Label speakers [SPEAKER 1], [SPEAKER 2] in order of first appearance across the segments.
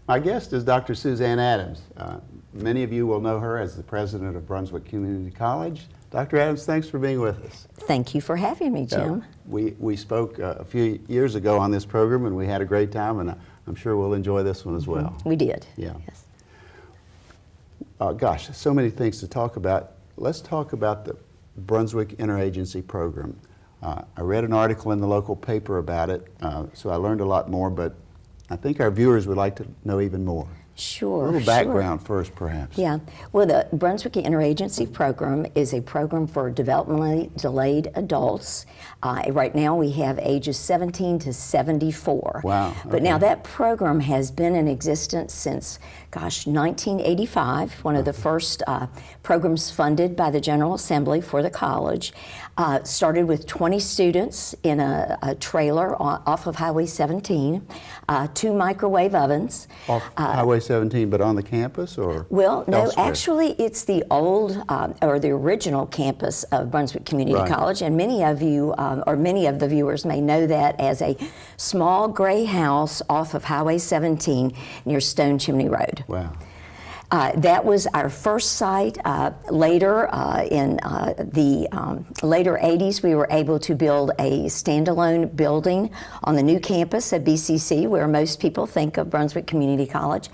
[SPEAKER 1] My guest is Dr. Suzanne Adams. Many of you will know her as the president of Brunswick Community College. Dr. Adams, thanks for being with us.
[SPEAKER 2] Thank you for having me, Jim.
[SPEAKER 1] We spoke a few years ago on this program, and we had a great time, and I'm sure we'll enjoy this one as well.
[SPEAKER 2] We did.
[SPEAKER 1] Yeah.
[SPEAKER 2] Yes.
[SPEAKER 1] Gosh, so many things to talk about. Let's talk about the Brunswick Interagency Program. I read an article in the local paper about it, so I learned a lot more, but I think our viewers would like to know even more.
[SPEAKER 2] Sure.
[SPEAKER 1] A little background first, perhaps.
[SPEAKER 2] Yeah. Well, the Brunswick Interagency Program is a program for developmentally delayed adults. Right now we have ages 17 to 74.
[SPEAKER 1] Wow.
[SPEAKER 2] But now that program has been in existence since, 1985, one of the first programs funded by the General Assembly for the college. Started with 20 students in a trailer off of Highway 17, 2 microwave ovens.
[SPEAKER 1] Off Highway 17, but on the campus, or
[SPEAKER 2] Well, no,
[SPEAKER 1] elsewhere?
[SPEAKER 2] actually it's the old, or the original campus of Brunswick Community
[SPEAKER 1] Right.
[SPEAKER 2] College, and many of you, or many of the viewers may know that as a small gray house off of Highway 17 near Stone Chimney Road.
[SPEAKER 1] Wow.
[SPEAKER 2] That was our first site. Later, in the later 80s, we were able to build a standalone building on the new campus at BCC, where most people think of Brunswick Community College.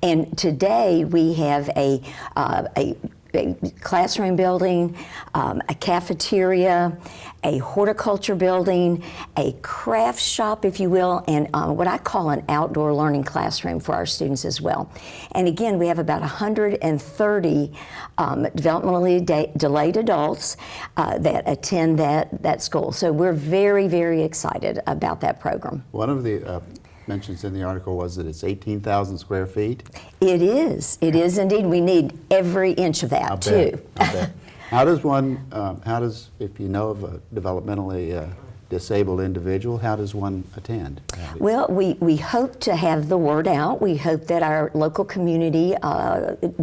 [SPEAKER 2] And today we have a classroom building, a cafeteria, a horticulture building, a craft shop, if you will, and what I call an outdoor learning classroom for our students as well. And again, we have about 130 developmentally delayed adults that attend that school. So we're very, very excited about that program.
[SPEAKER 1] One of the mentions in the article was that it's 18,000 square feet.
[SPEAKER 2] It is indeed. We need every inch of that, too.
[SPEAKER 1] I bet. How does, if you know of a developmentally disabled individual, how does one attend?
[SPEAKER 2] Well, we hope to have the word out. We hope that our local community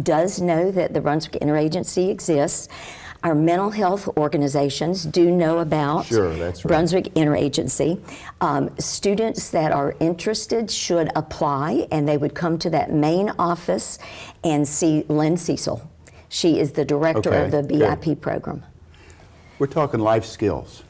[SPEAKER 2] does know that the Brunswick Interagency exists. Our mental health organizations do know about
[SPEAKER 1] Sure, that's right.
[SPEAKER 2] Brunswick Interagency. Students that are interested should apply, and they would come to that main office and see Lynn Cecil. She is the director
[SPEAKER 1] Okay,
[SPEAKER 2] of the
[SPEAKER 1] good.
[SPEAKER 2] BIP program.
[SPEAKER 1] We're talking life skills.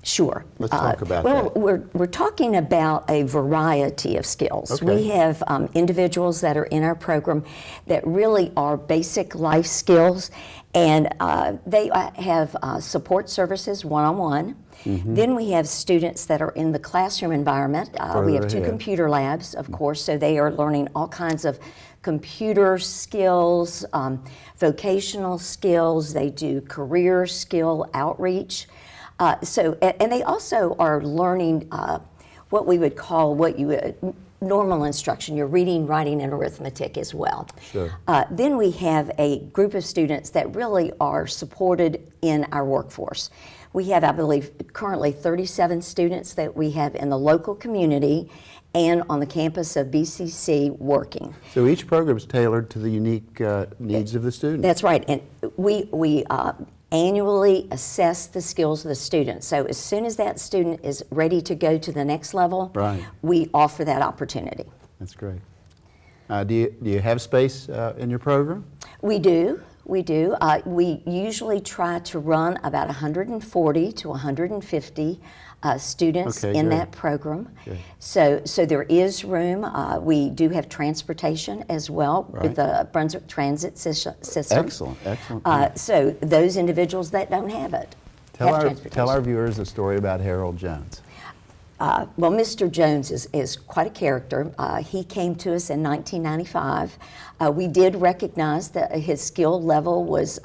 [SPEAKER 2] Sure.
[SPEAKER 1] Let's talk about
[SPEAKER 2] well,
[SPEAKER 1] that.
[SPEAKER 2] we're talking about a variety of skills.
[SPEAKER 1] Okay.
[SPEAKER 2] We have individuals that are in our program that really are basic life skills, and they have support services one-on-one.
[SPEAKER 1] Mm-hmm.
[SPEAKER 2] Then we have students that are in the classroom environment. We have 2
[SPEAKER 1] ahead.
[SPEAKER 2] computer labs, of course, so they are learning all kinds of computer skills, vocational skills. They do career skill outreach. And they also are learning what we would call normal instruction, your reading, writing, and arithmetic as well.
[SPEAKER 1] Sure.
[SPEAKER 2] Then we have a group of students that really are supported in our workforce. We have, I believe, currently 37 students that we have in the local community and on the campus of BCC working.
[SPEAKER 1] So each program is tailored to the unique needs of the student.
[SPEAKER 2] That's right, and we annually assess the skills of the student. So as soon as that student is ready to go to the next level,
[SPEAKER 1] Right.
[SPEAKER 2] we offer that opportunity.
[SPEAKER 1] That's great. Do you have space in your program?
[SPEAKER 2] We do. We usually try to run about 140 to 150 students
[SPEAKER 1] Okay,
[SPEAKER 2] in
[SPEAKER 1] good.
[SPEAKER 2] that program.
[SPEAKER 1] Good.
[SPEAKER 2] So there is room. We do have transportation as well
[SPEAKER 1] Right.
[SPEAKER 2] with the Brunswick Transit system.
[SPEAKER 1] Excellent, excellent.
[SPEAKER 2] So those individuals that don't have it have transportation.
[SPEAKER 1] Tell our viewers a story about Harold Jones.
[SPEAKER 2] Well, Mr. Jones is quite a character. He came to us in 1995. We did recognize that his skill level was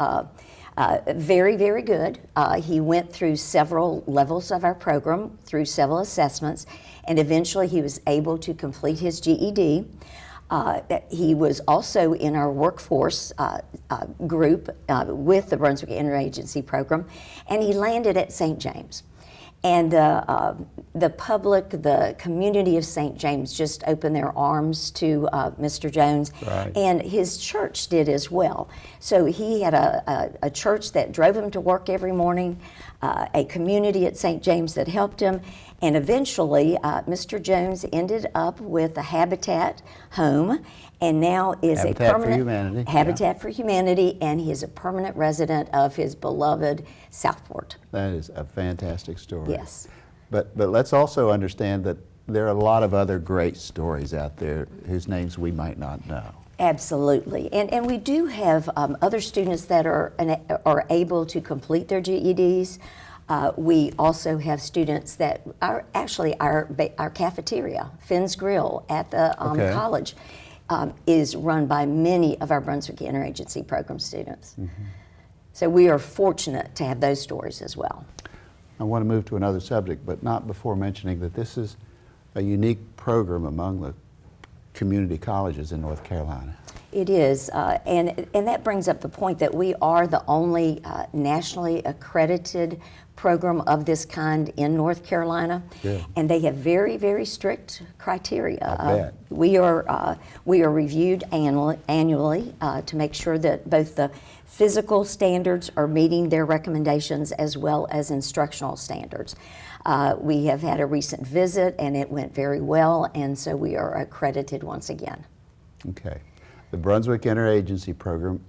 [SPEAKER 2] very, very good. He went through several levels of our program, through several assessments, and eventually he was able to complete his GED. He was also in our workforce group with the Brunswick Interagency Program, and he landed at St. James. And the public, the community of St. James just opened their arms to Mr. Jones,
[SPEAKER 1] Right.
[SPEAKER 2] and his church did as well. So he had a church that drove him to work every morning, a community at St. James that helped him, And eventually, Mr. Jones ended up with a Habitat home, and now is
[SPEAKER 1] Habitat
[SPEAKER 2] a
[SPEAKER 1] for
[SPEAKER 2] permanent
[SPEAKER 1] Humanity,
[SPEAKER 2] Habitat for Humanity, and he is a permanent resident of his beloved Southport.
[SPEAKER 1] That is a fantastic story.
[SPEAKER 2] Yes.
[SPEAKER 1] But let's also understand that there are a lot of other great stories out there whose names we might not know.
[SPEAKER 2] Absolutely, and we do have other students that are able to complete their GEDs. We also have students that are actually our cafeteria, Finn's Grill at the
[SPEAKER 1] Okay.
[SPEAKER 2] college, is run by many of our Brunswick Interagency Program students.
[SPEAKER 1] Mm-hmm.
[SPEAKER 2] So we are fortunate to have those stories as well.
[SPEAKER 1] I want to move to another subject, but not before mentioning that this is a unique program among the community colleges in North Carolina.
[SPEAKER 2] It is, and that brings up the point that we are the only nationally accredited program of this kind in North Carolina,
[SPEAKER 1] Good.
[SPEAKER 2] and they have very, very strict criteria.
[SPEAKER 1] I bet.
[SPEAKER 2] We are reviewed annually to make sure that both the physical standards are meeting their recommendations as well as instructional standards. We have had a recent visit and it went very well, and so we are accredited once again.
[SPEAKER 1] Okay. The Brunswick Interagency Program,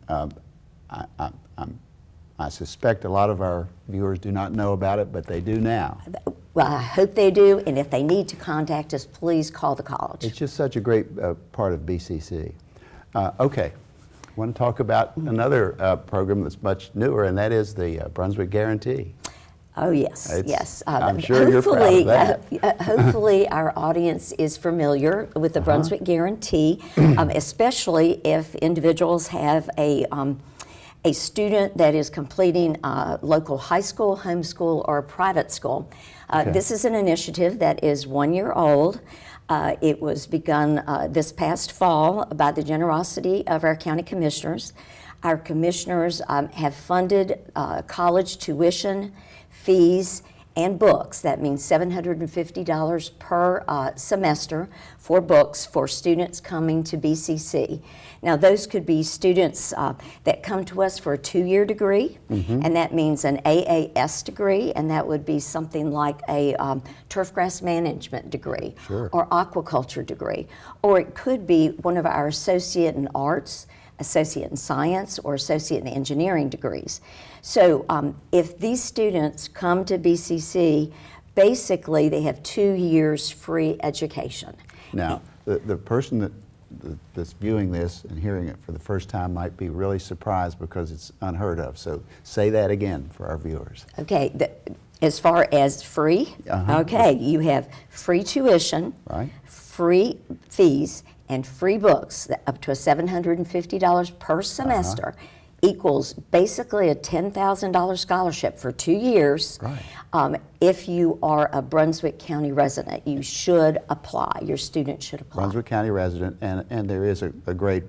[SPEAKER 1] I suspect a lot of our viewers do not know about it, but they do now.
[SPEAKER 2] Well, I hope they do, and if they need to contact us, please call the college.
[SPEAKER 1] It's just such a great part of BCC. Okay, I want to talk about another program that's much newer, and that is the Brunswick Guarantee.
[SPEAKER 2] Oh, yes,
[SPEAKER 1] It's-
[SPEAKER 2] yes.
[SPEAKER 1] I'm sure you're proud of that.
[SPEAKER 2] Hopefully our audience is familiar with the Brunswick Guarantee, especially if individuals have a student that is completing a local high school, homeschool, or private school.
[SPEAKER 1] Okay.
[SPEAKER 2] This is an initiative that is 1 year old. It was begun this past fall by the generosity of our county commissioners. Our commissioners have funded college tuition, fees, and books. That means $750 per semester for books for students coming to BCC. Now, those could be students that come to us for a 2-year degree, and that means an AAS degree, and that would be something like a turfgrass management degree,
[SPEAKER 1] Sure.
[SPEAKER 2] or aquaculture degree, or it could be one of our associate in arts, associate in science, or associate in engineering degrees. So if these students come to BCC, basically they have 2 years free education.
[SPEAKER 1] Now, the person that's viewing this and hearing it for the first time might be really surprised because it's unheard of. So say that again for our viewers.
[SPEAKER 2] Okay, as far as free, okay, you have free tuition,
[SPEAKER 1] Right.
[SPEAKER 2] free fees, and free books up to a $750 per semester equals basically a $10,000 scholarship for 2 years.
[SPEAKER 1] Right.
[SPEAKER 2] If you are a Brunswick County resident, you should apply. Your student should apply.
[SPEAKER 1] Brunswick County resident, and there is a grade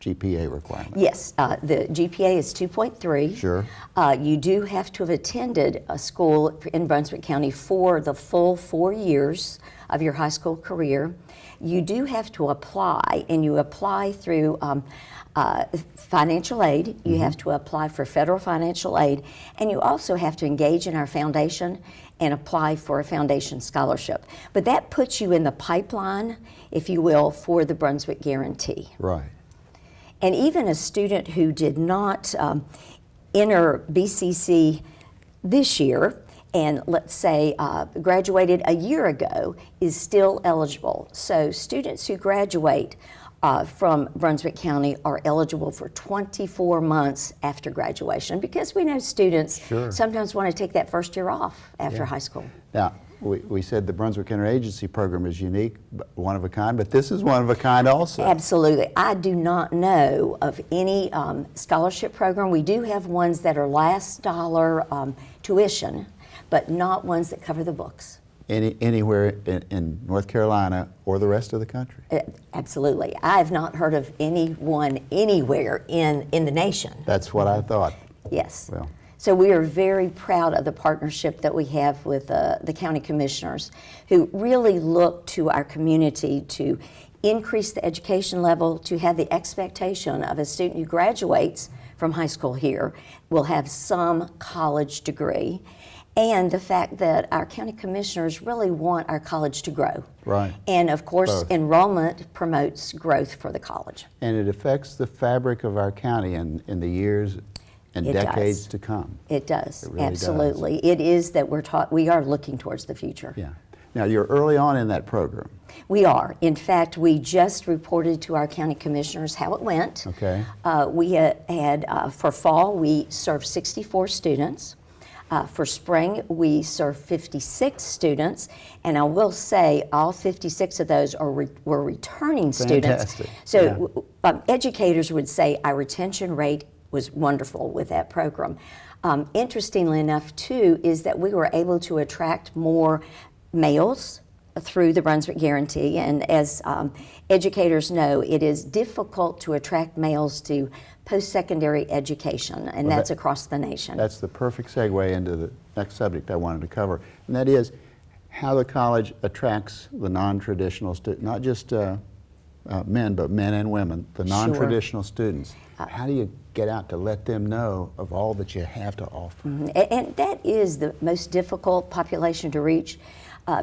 [SPEAKER 1] GPA requirement.
[SPEAKER 2] Yes, the GPA is 2.3.
[SPEAKER 1] Sure.
[SPEAKER 2] You do have to have attended a school in Brunswick County for the full 4 years of your high school career. You do have to apply, and you apply through financial aid. You have to apply for federal financial aid, and you also have to engage in our foundation and apply for a foundation scholarship. But that puts you in the pipeline, if you will, for the Brunswick Guarantee.
[SPEAKER 1] Right.
[SPEAKER 2] And even a student who did not enter BCC this year and let's say graduated a year ago is still eligible. So students who graduate from Brunswick County are eligible for 24 months after graduation, because we know students
[SPEAKER 1] Sure.
[SPEAKER 2] sometimes want to take that first year off after high school.
[SPEAKER 1] Now, we said the Brunswick Interagency Program is unique, one of a kind, but this is one of a kind also.
[SPEAKER 2] Absolutely. I do not know of any scholarship program. We do have ones that are last dollar tuition, but not ones that cover the books.
[SPEAKER 1] Anywhere in North Carolina or the rest of the country?
[SPEAKER 2] Absolutely. I have not heard of anyone anywhere in the nation.
[SPEAKER 1] That's what I thought.
[SPEAKER 2] Yes.
[SPEAKER 1] Well.
[SPEAKER 2] So we are very proud of the partnership that we have with the county commissioners, who really look to our community to increase the education level, to have the expectation of a student who graduates from high school here will have some college degree. and the fact that our county commissioners really want our college to grow.
[SPEAKER 1] Right.
[SPEAKER 2] And of course,
[SPEAKER 1] Both.
[SPEAKER 2] enrollment promotes growth for the college.
[SPEAKER 1] And it affects the fabric of our county in the years and
[SPEAKER 2] It
[SPEAKER 1] decades
[SPEAKER 2] does.
[SPEAKER 1] to come.
[SPEAKER 2] It does,
[SPEAKER 1] It really does.
[SPEAKER 2] absolutely. It is that we are looking towards the future.
[SPEAKER 1] Yeah. Now, you're early on in that program.
[SPEAKER 2] We are. In fact, we just reported to our county commissioners how it went.
[SPEAKER 1] Okay.
[SPEAKER 2] We had, for fall, we served 64 students. For spring, we served 56 students, and I will say all 56 of those were returning students.
[SPEAKER 1] Fantastic.
[SPEAKER 2] So educators would say our retention rate was wonderful with that program. Interestingly enough, too, is that we were able to attract more males through the Brunswick Guarantee, and as educators know, it is difficult to attract males to post-secondary education, and that's across the nation.
[SPEAKER 1] That's the perfect segue into the next subject I wanted to cover, and that is how the college attracts the non-traditional students, not just men, but men and women, the non-traditional students. How do you get out to let them know of all that you have to offer?
[SPEAKER 2] And that is the most difficult population to reach.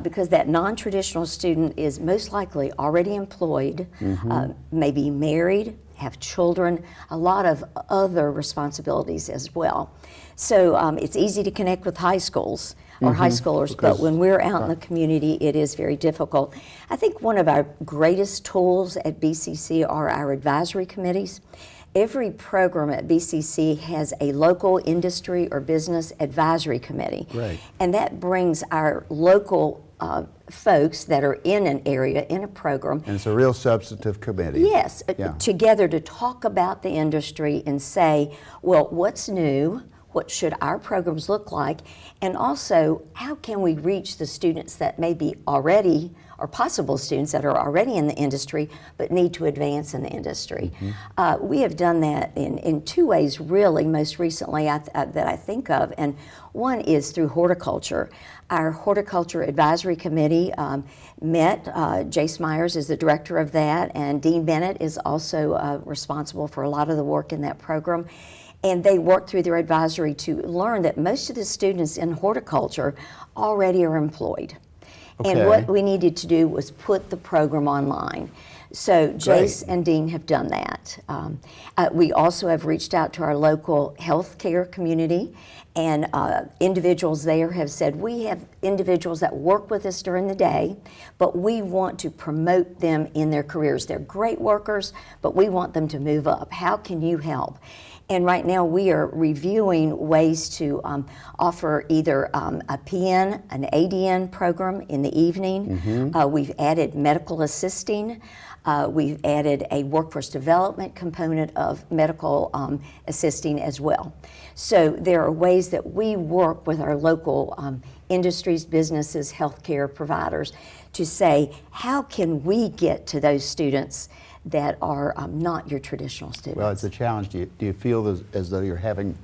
[SPEAKER 2] Because that non-traditional student is most likely already employed, maybe married, have children, a lot of other responsibilities as well. So it's easy to connect with high schools or high schoolers, but when we're out in the community, it is very difficult. I think one of our greatest tools at BCC are our advisory committees. Every program at BCC has a local industry or business advisory committee.
[SPEAKER 1] Right.
[SPEAKER 2] And that brings our local folks that are in an area, in a program.
[SPEAKER 1] And it's a real substantive committee.
[SPEAKER 2] Yes,
[SPEAKER 1] Yeah.
[SPEAKER 2] together to talk about the industry and say, well, what's new? What should our programs look like? And also, how can we reach the students that may be already, or possible students that are already in the industry, but need to advance in the industry? We have done that in two ways, really, most recently that I think of. And one is through horticulture. Our Horticulture Advisory Committee met. Jace Myers is the director of that, and Dean Bennett is also responsible for a lot of the work in that program. And they work through their advisory to learn that most of the students in horticulture already are employed. And
[SPEAKER 1] Okay.
[SPEAKER 2] what we needed to do was put the program online. So Jace and Dean have done that. We also have reached out to our local healthcare community, and individuals there have said, we have individuals that work with us during the day, but we want to promote them in their careers. They're great workers, but we want them to move up. How can you help? And right now we are reviewing ways to offer either a PN, an ADN program in the evening. We've added medical assisting. We've added a workforce development component of medical assisting as well. So there are ways that we work with our local industries, businesses, healthcare providers to say, how can we get to those students that are not your traditional students?
[SPEAKER 1] Well, it's a challenge. Do you feel as though you're having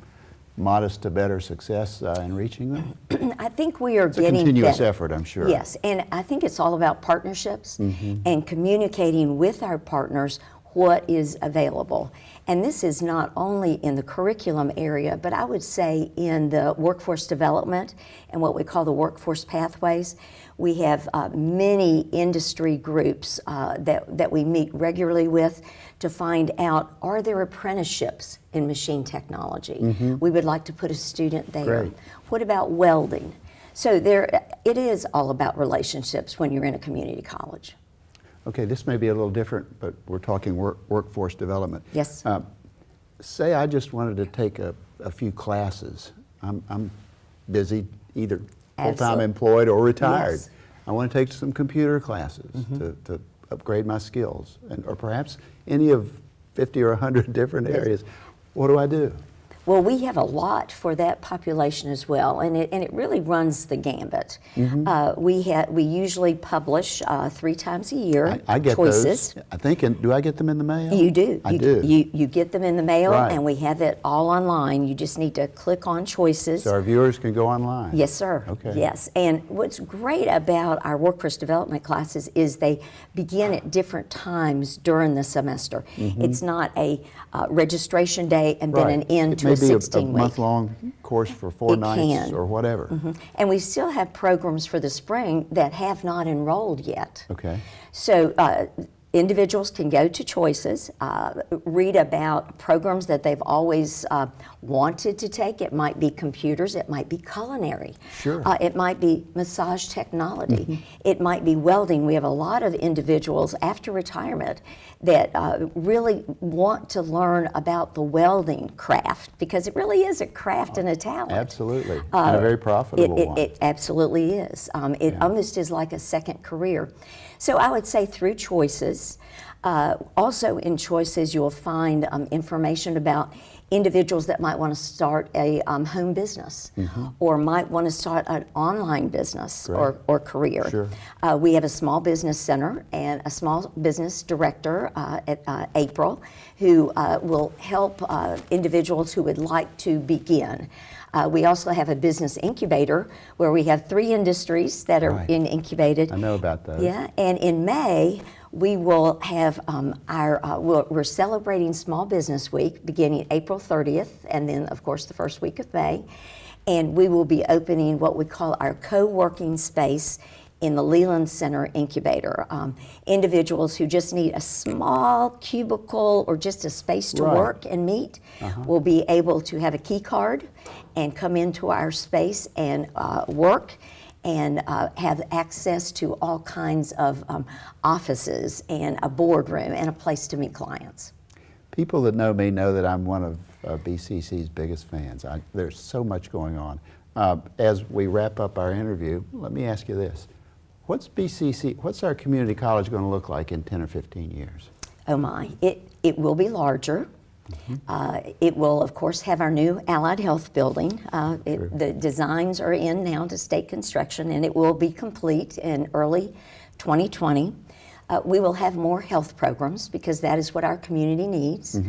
[SPEAKER 1] modest to better success in reaching them?
[SPEAKER 2] I think we are
[SPEAKER 1] It's a
[SPEAKER 2] getting
[SPEAKER 1] continuous
[SPEAKER 2] better.
[SPEAKER 1] effort, I'm sure.
[SPEAKER 2] Yes, and I think it's all about partnerships and communicating with our partners what is available. And this is not only in the curriculum area, but I would say in the workforce development and what we call the workforce pathways. We have many industry groups that we meet regularly with to find out, are there apprenticeships in machine technology? We would like to put a student there.
[SPEAKER 1] Great.
[SPEAKER 2] What about welding? So it is all about relationships when you're in a community college.
[SPEAKER 1] Okay, this may be a little different, but we're talking workforce development.
[SPEAKER 2] Yes.
[SPEAKER 1] Say I just wanted to take a few classes. I'm busy, either full-time
[SPEAKER 2] Absolutely.
[SPEAKER 1] employed or retired.
[SPEAKER 2] Yes.
[SPEAKER 1] I want to take some computer classes to upgrade my skills, or perhaps any of 50 or 100 different areas. What do I do?
[SPEAKER 2] Well, we have a lot for that population as well, and it really runs the gambit. We usually publish 3 times a year.
[SPEAKER 1] I get
[SPEAKER 2] choices.
[SPEAKER 1] those. I think, do I get them in the mail?
[SPEAKER 2] You do.
[SPEAKER 1] I do.
[SPEAKER 2] You get them in the mail,
[SPEAKER 1] Right.
[SPEAKER 2] and we have it all online. You just need to click on choices.
[SPEAKER 1] So our viewers can go online?
[SPEAKER 2] Yes, sir.
[SPEAKER 1] Okay.
[SPEAKER 2] Yes, and what's great about our workforce development classes is they begin at different times during the semester. It's not a registration day and then
[SPEAKER 1] Right.
[SPEAKER 2] an end
[SPEAKER 1] It
[SPEAKER 2] to
[SPEAKER 1] may
[SPEAKER 2] a
[SPEAKER 1] be a
[SPEAKER 2] 16-week.
[SPEAKER 1] month-long course for 4
[SPEAKER 2] It
[SPEAKER 1] nights
[SPEAKER 2] can.
[SPEAKER 1] or whatever.
[SPEAKER 2] And we still have programs for the spring that have not enrolled yet.
[SPEAKER 1] Okay.
[SPEAKER 2] So individuals can go to Choices, read about programs that they've always wanted to take. It might be computers, it might be culinary,
[SPEAKER 1] Sure.
[SPEAKER 2] It might be massage technology, it might be welding. We have a lot of individuals after retirement that really want to learn about the welding craft, because it really is a craft and a talent.
[SPEAKER 1] Absolutely. And a very profitable one.
[SPEAKER 2] It absolutely is. It almost is like a second career. So I would say through Choices. Also in Choices, you'll find information about individuals that might want to start a home business or might want to start an online business or career.
[SPEAKER 1] Sure.
[SPEAKER 2] We have a small business center and a small business director at April who will help individuals who would like to begin. We also have a business incubator where we have 3 industries that are in incubated.
[SPEAKER 1] I know about those.
[SPEAKER 2] Yeah, and in May, we will have we're celebrating Small Business Week beginning April 30th, and then, of course, the first week of May. And we will be opening what we call our co-working space in the Leland Center Incubator. Individuals who just need a small cubicle or just a space to work and meet will be able to have a key card and come into our space and work and have access to all kinds of offices and a boardroom and a place to meet clients.
[SPEAKER 1] People that know me know that I'm one of BCC's biggest fans. There's so much going on. As we wrap up our interview, let me ask you this. What's our community college going to look like in 10 or 15 years?
[SPEAKER 2] Oh my, it will be larger. It will, of course, have our new Allied Health building. The designs are in now to state construction, and it will be complete in early 2020. We will have more health programs because that is what our community needs.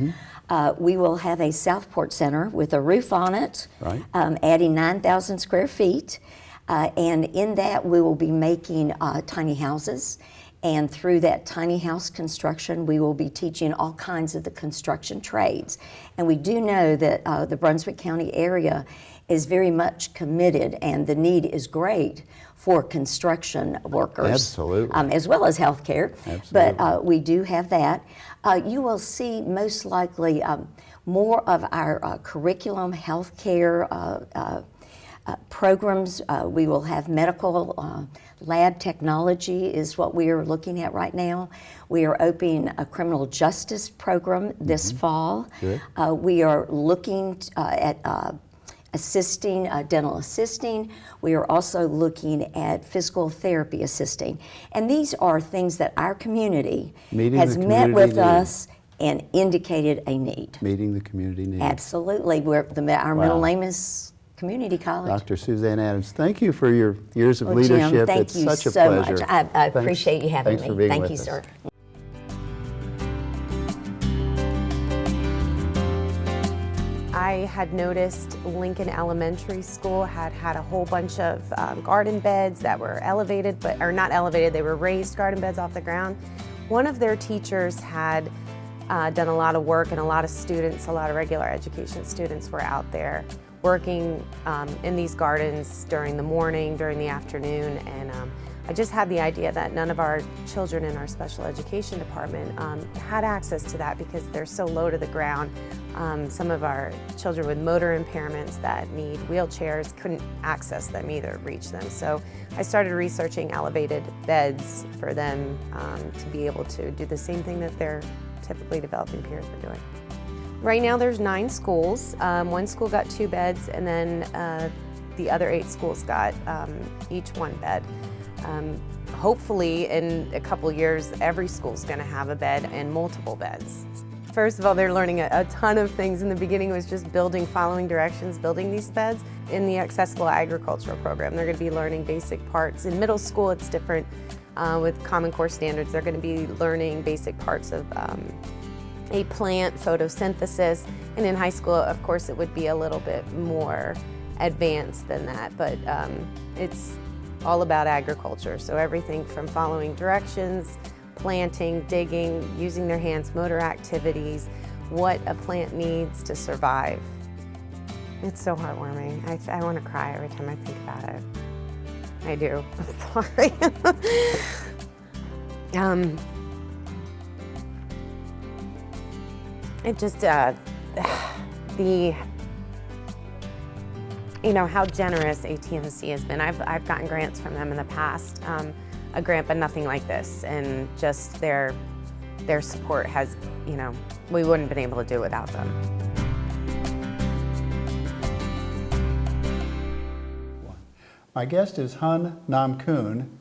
[SPEAKER 2] We will have a Southport Center with a roof on it, adding 9,000 square feet. And in that, we will be making tiny houses. And through that tiny house construction, we will be teaching all kinds of the construction trades. And we do know that the Brunswick County area is very much committed, and the need is great for construction workers.
[SPEAKER 1] Absolutely.
[SPEAKER 2] As well as healthcare.
[SPEAKER 1] Absolutely.
[SPEAKER 2] But we do have that. You will see most likely more of our curriculum, healthcare programs. We will have medical lab technology is what we are looking at right now. We are opening a criminal justice program this fall. We are looking at assisting, dental assisting. We are also looking at physical therapy assisting. And these are things that our community has met with us and indicated a need.
[SPEAKER 1] Meeting the community need.
[SPEAKER 2] Absolutely. Our middle name is Community College.
[SPEAKER 1] Dr. Suzanne Adams, thank you for your years of
[SPEAKER 2] Well,
[SPEAKER 1] leadership.
[SPEAKER 2] Jim, thank
[SPEAKER 1] it's
[SPEAKER 2] you
[SPEAKER 1] such a
[SPEAKER 2] so
[SPEAKER 1] pleasure.
[SPEAKER 2] much. I appreciate you having
[SPEAKER 1] Thanks
[SPEAKER 2] me.
[SPEAKER 1] for being
[SPEAKER 2] Thank
[SPEAKER 1] with
[SPEAKER 2] you,
[SPEAKER 1] us.
[SPEAKER 2] sir.
[SPEAKER 3] I had noticed Lincoln Elementary School had a whole bunch of garden beds that were elevated, or not elevated, they were raised garden beds off the ground. One of their teachers had done a lot of work, and a lot of students, a lot of regular education students were out there working in these gardens during the morning, during the afternoon, and I just had the idea that none of our children in our special education department had access to that because they're so low to the ground. Some of our children with motor impairments that need wheelchairs couldn't access them either, reach them. So I started researching elevated beds for them to be able to do the same thing that their typically developing peers were doing. Right now there's 9 schools. One school got 2 beds, and then the other 8 schools got each 1 bed. Hopefully in a couple years every school's going to have a bed and multiple beds. First of all, they're learning a ton of things. In the beginning it was just following directions, building these beds. In the Accessible Agricultural program, they're going to be learning basic parts. In middle school it's different with Common Core standards. They're going to be learning basic parts of a plant, photosynthesis, and in high school, of course, it would be a little bit more advanced than that, but it's all about agriculture. So everything from following directions, planting, digging, using their hands, motor activities, what a plant needs to survive. It's so heartwarming. I want to cry every time I think about it. I do. I'm sorry. It just, how generous AT&C has been. I've gotten grants from them in the past, a grant, but nothing like this. And just their support has, we wouldn't have been able to do it without them.
[SPEAKER 1] My guest is Hun Nam Kuhn.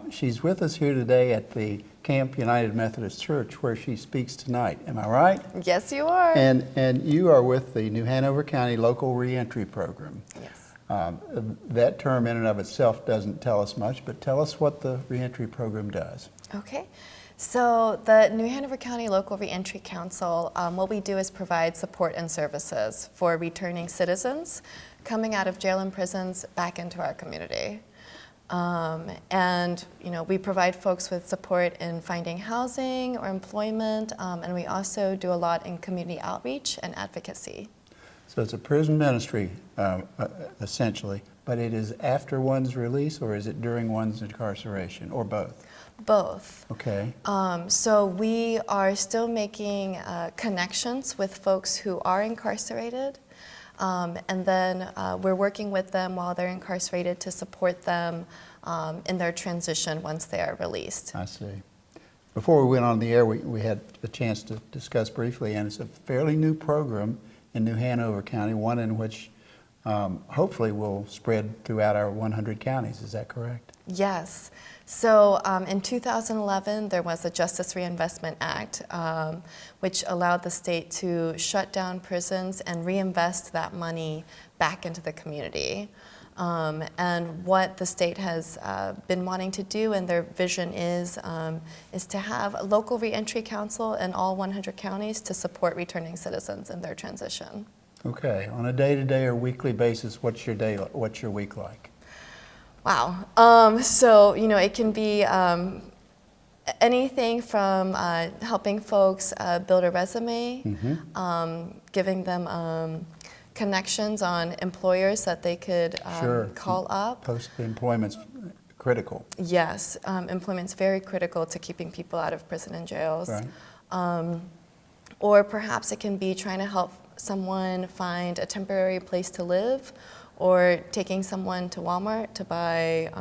[SPEAKER 1] She's with us here today at the Camp United Methodist Church where she speaks tonight. Am I right?
[SPEAKER 4] Yes, you are.
[SPEAKER 1] And you are with the New Hanover County Local Reentry Program.
[SPEAKER 4] Yes.
[SPEAKER 1] That term in and of itself doesn't tell us much, but tell us what the reentry program does.
[SPEAKER 4] Okay. So the New Hanover County Local Reentry Council, what we do is provide support and services for returning citizens coming out of jail and prisons back into our community. And we provide folks with support in finding housing or employment, and we also do a lot in community outreach and advocacy.
[SPEAKER 1] So it's a prison ministry, essentially, but it is after one's release, or is it during one's incarceration, or both?
[SPEAKER 4] Both.
[SPEAKER 1] Okay.
[SPEAKER 4] So we are still making connections with folks who are incarcerated, and then we're working with them while they're incarcerated to support them in their transition once they are released.
[SPEAKER 1] I see. Before we went on the air, we had a chance to discuss briefly, and it's a fairly new program in New Hanover County, one in which hopefully will spread throughout our 100 counties. Is that correct?
[SPEAKER 4] Yes. So in 2011, there was the Justice Reinvestment Act, which allowed the state to shut down prisons and reinvest that money back into the community. And what the state has been wanting to do, and their vision is to have a local reentry council in all 100 counties to support returning citizens in their transition.
[SPEAKER 1] Okay. On a day-to-day or weekly basis, what's your week like?
[SPEAKER 4] Wow. So, it can be anything from helping folks build a resume, giving them connections on employers that they could call up.
[SPEAKER 1] Post-employment's critical.
[SPEAKER 4] Yes, employment's very critical to keeping people out of prison and jails.
[SPEAKER 1] Right.
[SPEAKER 4] Or perhaps it can be trying to help someone find a temporary place to live, or taking someone to Walmart to buy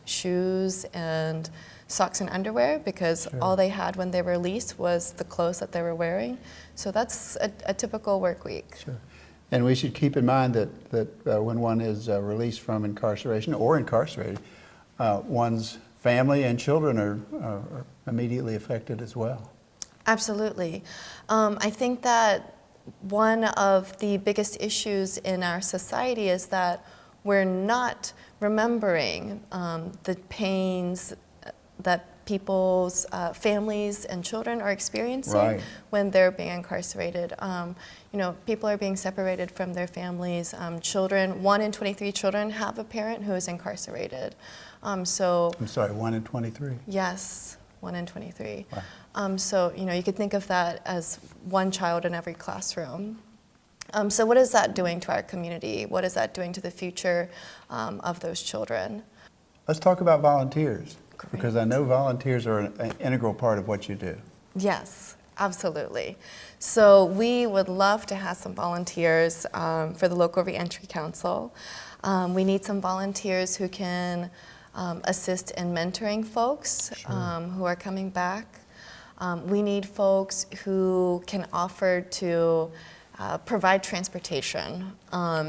[SPEAKER 4] shoes and socks and underwear because all they had when they were released was the clothes that they were wearing. So that's a typical work week.
[SPEAKER 1] Sure. And we should keep in mind that when one is released from incarceration or incarcerated, one's family and children are immediately affected as well.
[SPEAKER 4] Absolutely. I think that one of the biggest issues in our society is that we're not remembering the pains that people's families and children are experiencing when they're being incarcerated. People are being separated from their families. Children, 1 in 23 children have a parent who is incarcerated. I'm sorry, 1 in 23? Yes, 1 in 23. Wow. So, you could think of that as one child in every classroom. So what is that doing to our community? What is that doing to the future of those children?
[SPEAKER 1] Let's talk about volunteers.
[SPEAKER 4] Great.
[SPEAKER 1] Because I know volunteers are an integral part of what you do.
[SPEAKER 4] Yes, absolutely. So we would love to have some volunteers for the Local Reentry Council. We need some volunteers who can assist in mentoring folks who are coming back. We need folks who can offer to provide transportation.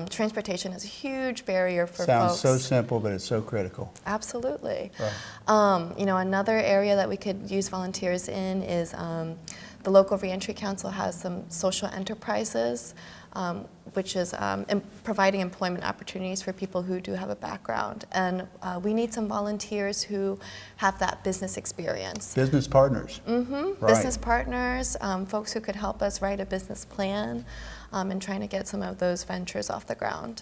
[SPEAKER 4] Transportation is a huge barrier for folks.
[SPEAKER 1] Sounds so simple, but it's so critical.
[SPEAKER 4] Absolutely.
[SPEAKER 1] Right.
[SPEAKER 4] Another area that we could use volunteers in is the Local Reentry Council has some social enterprises, which is providing employment opportunities for people who do have a background. And we need some volunteers who have that business experience.
[SPEAKER 1] Business partners.
[SPEAKER 4] Right. Business partners, folks who could help us write a business plan and trying to get some of those ventures off the ground.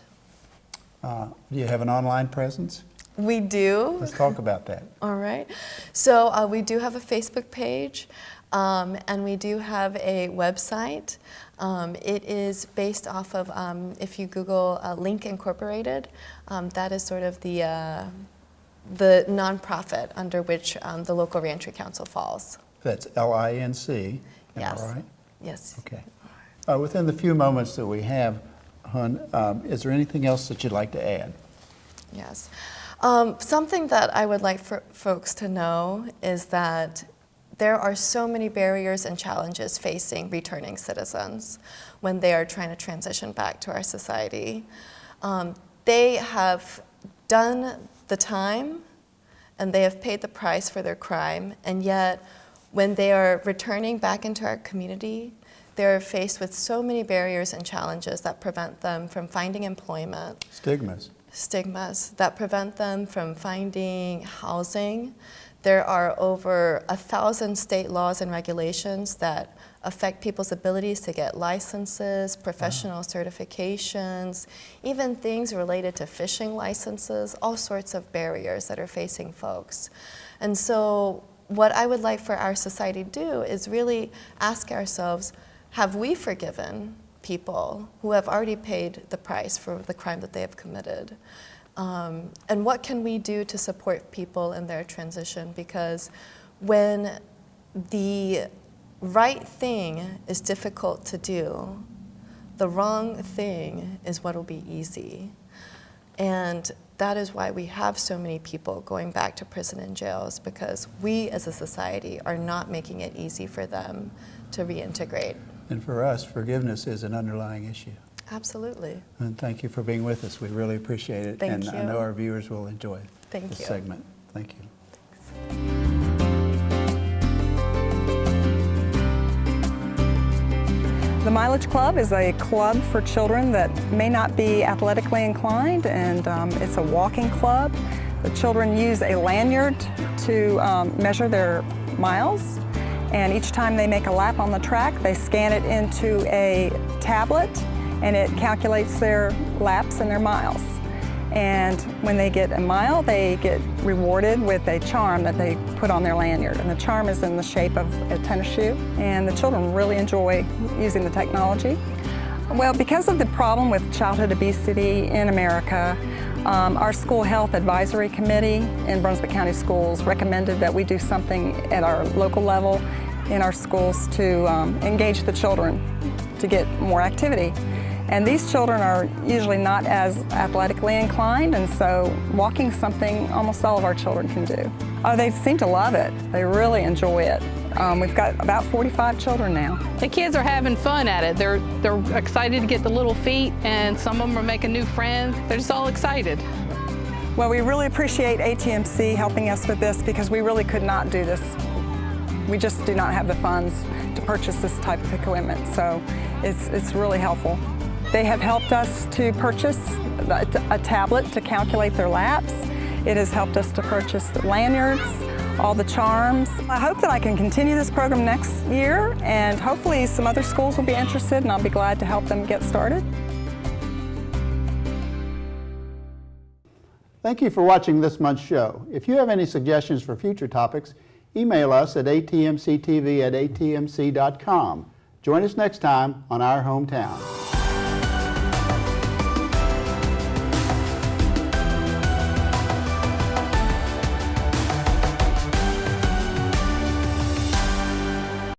[SPEAKER 1] Do you have an online presence?
[SPEAKER 4] We do.
[SPEAKER 1] Let's talk about that.
[SPEAKER 4] All right. So we do have a Facebook page, and we do have a website. It is based off of, if you Google Link Incorporated, that is sort of the nonprofit under which the local Reentry Council falls.
[SPEAKER 1] That's LINC, am
[SPEAKER 4] Yes.
[SPEAKER 1] I right?
[SPEAKER 4] Yes.
[SPEAKER 1] Okay. Within the few moments that we have, Hun, is there anything else that you'd like to add?
[SPEAKER 4] Yes. Something that I would like for folks to know is that there are so many barriers and challenges facing returning citizens when they are trying to transition back to our society. They have done the time and they have paid the price for their crime, and yet when they are returning back into our community, they're faced with so many barriers and challenges that prevent them from finding employment. Stigmas that prevent them from finding housing. There are over 1,000 state laws and regulations that affect people's abilities to get licenses, professional certifications, even things related to fishing licenses, all sorts of barriers that are facing folks. And so what I would like for our society to do is really ask ourselves, have we forgiven people who have already paid the price for the crime that they have committed? And what can we do to support people in their transition? Because when the right thing is difficult to do, the wrong thing is what will be easy. And that is why we have so many people going back to prison and jails, because we as a society are not making it easy for them to reintegrate.
[SPEAKER 1] And for us, forgiveness is an underlying issue.
[SPEAKER 4] Absolutely.
[SPEAKER 1] And thank you for being with us. We really appreciate it.
[SPEAKER 4] Thank
[SPEAKER 1] and
[SPEAKER 4] you.
[SPEAKER 1] I know our viewers will enjoy
[SPEAKER 4] Thank
[SPEAKER 1] this
[SPEAKER 4] you.
[SPEAKER 1] segment. Thank you.
[SPEAKER 5] The Mileage Club is a club for children that may not be athletically inclined, and it's a walking club. The children use a lanyard to measure their miles, and each time they make a lap on the track, they scan it into a tablet, and it calculates their laps and their miles. And when they get a mile, they get rewarded with a charm that they put on their lanyard. And the charm is in the shape of a tennis shoe. And the children really enjoy using the technology. Well, because of the problem with childhood obesity in America, our School Health Advisory Committee in Brunswick County Schools recommended that we do something at our local level in our schools to engage the children to get more activity. And these children are usually not as athletically inclined, and so walking is something almost all of our children can do. Oh, they seem to love it. They really enjoy it. We've got about 45 children now.
[SPEAKER 6] The kids are having fun at it. They're excited to get the little feet, and some of them are making new friends. They're just all excited.
[SPEAKER 5] Well, we really appreciate ATMC helping us with this, because we really could not do this. We just do not have the funds to purchase this type of equipment, so it's really helpful. They have helped us to purchase a tablet to calculate their laps. It has helped us to purchase the lanyards, all the charms. I hope that I can continue this program next year, and hopefully some other schools will be interested, and I'll be glad to help them get started.
[SPEAKER 1] Thank you for watching this month's show. If you have any suggestions for future topics, email us at atmctv@atmc.com. Join us next time on Our Hometown.